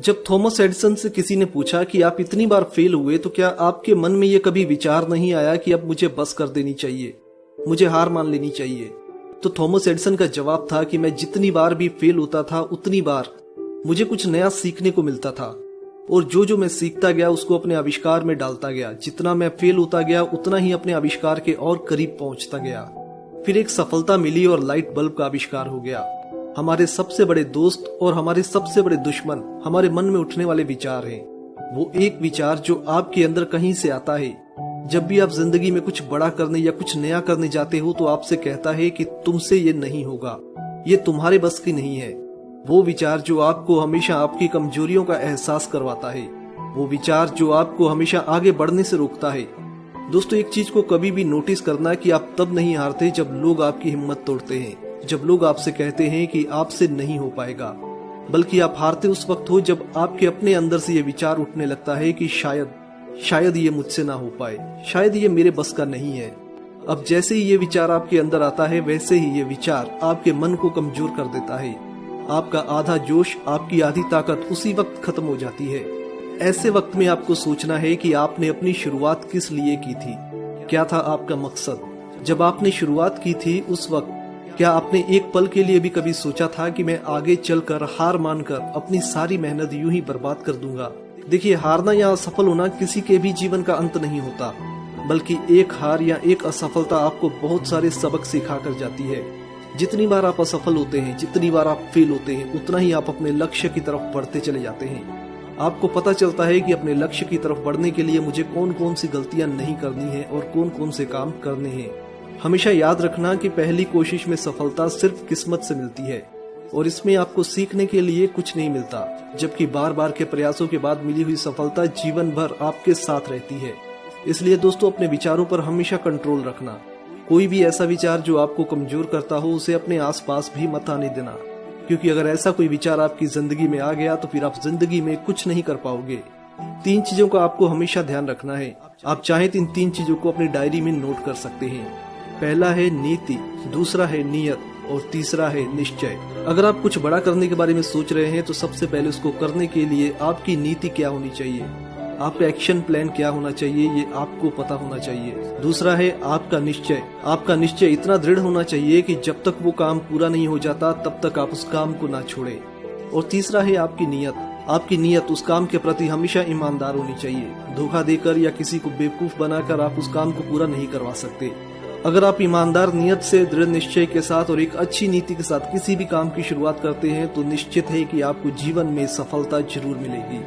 जब Thomas Edison से किसी ने पूछा कि आप इतनी बार फेल हुए तो क्या आपके मन में ये कभी विचार नहीं आया कि अब मुझे बस कर देनी चाहिए, मुझे हार मान लेनी चाहिए? तो थॉमस एडिसन का जवाब था कि मैं जितनी बार भी फेल होता था उतनी बार मुझे कुछ नया सीखने को मिलता था, और जो जो मैं सीखता गया उसको अपने आविष्कार में डालता गया। जितना मैं फेल होता गया उतना ही अपने आविष्कार के और करीब पहुंचता गया। फिर एक सफलता मिली और लाइट बल्ब का आविष्कार हो गया। हमारे सबसे बड़े दोस्त और हमारे सबसे बड़े दुश्मन हमारे मन में उठने वाले विचार हैं। वो एक विचार जो आपके अंदर कहीं से आता है। जब भी आप जिंदगी में कुछ बड़ा करने या कुछ नया करने जाते हो तो आपसे कहता है कि तुमसे ये नहीं होगा, ये तुम्हारे बस की नहीं है। वो विचार जो आपको हमेशा आपकी कमजोरियों का एहसास करवाता है, वो विचार जो आपको हमेशा आगे बढ़ने से रोकता है। दोस्तों, एक चीज को कभी भी नोटिस करना कि आप तब नहीं हारते जब लोग आपकी हिम्मत तोड़ते हैं, जब लोग आपसे कहते हैं कि आपसे नहीं हो पाएगा, बल्कि आप हारते उस वक्त हो जब आपके अपने अंदर से ये विचार उठने लगता है कि शायद ये मुझसे ना हो पाए, शायद ये मेरे बस का नहीं है। अब जैसे ही ये विचार आपके अंदर आता है वैसे ही ये विचार आपके मन को कमजोर कर देता है। आपका आधा जोश, आपकी आधी ताकत उसी वक्त खत्म हो जाती है। ऐसे वक्त में आपको सोचना है कि आपने अपनी शुरुआत किस लिए की थी, क्या था आपका मकसद। जब आपने शुरुआत की थी उस वक्त क्या आपने एक पल के लिए भी कभी सोचा था कि मैं आगे चलकर हार मानकर अपनी सारी मेहनत यूं ही बर्बाद कर दूंगा? देखिए, हारना या असफल होना किसी के भी जीवन का अंत नहीं होता, बल्कि एक हार या एक असफलता आपको बहुत सारे सबक सिखा कर जाती है। जितनी बार आप असफल होते हैं, जितनी बार आप फेल होते हैं, उतना ही आप अपने लक्ष्य की तरफ बढ़ते चले जाते हैं। आपको पता चलता है कि अपने लक्ष्य की तरफ बढ़ने के लिए मुझे कौन कौन सी गलतियां नहीं करनी है और कौन कौन से काम करने हैं। हमेशा याद रखना कि पहली कोशिश में सफलता सिर्फ किस्मत से मिलती है और इसमें आपको सीखने के लिए कुछ नहीं मिलता, जबकि बार बार के प्रयासों के बाद मिली हुई सफलता जीवन भर आपके साथ रहती है। इसलिए दोस्तों, अपने विचारों पर हमेशा कंट्रोल रखना। कोई भी ऐसा विचार जो आपको कमजोर करता हो उसे अपने आसपास भी मत आने देना, क्योंकि अगर ऐसा कोई विचार आपकी जिंदगी में आ गया तो फिर आप जिंदगी में कुछ नहीं कर पाओगे। 3 चीजों का आपको हमेशा ध्यान रखना है। आप चाहें तो इन 3 चीजों को अपनी डायरी में नोट कर सकते हैं। पहला है नीति, दूसरा है नियत और तीसरा है निश्चय। अगर आप कुछ बड़ा करने के बारे में सोच रहे हैं तो सबसे पहले उसको करने के लिए आपकी नीति क्या होनी चाहिए, आपका एक्शन प्लान क्या होना चाहिए, ये आपको पता होना चाहिए। दूसरा है आपका निश्चय। आपका निश्चय इतना दृढ़ होना चाहिए कि जब तक वो काम पूरा नहीं हो जाता तब तक आप उस काम को ना छोड़ें। और तीसरा है आपकी नीयत। आपकी नीयत उस काम के प्रति हमेशा ईमानदार होनी चाहिए। धोखा देकर या किसी को बेवकूफ बनाकर आप उस काम को पूरा नहीं करवा सकते। अगर आप ईमानदार नियत से, दृढ़ निश्चय के साथ और एक अच्छी नीति के साथ किसी भी काम की शुरुआत करते हैं तो निश्चित है कि आपको जीवन में सफलता जरूर मिलेगी।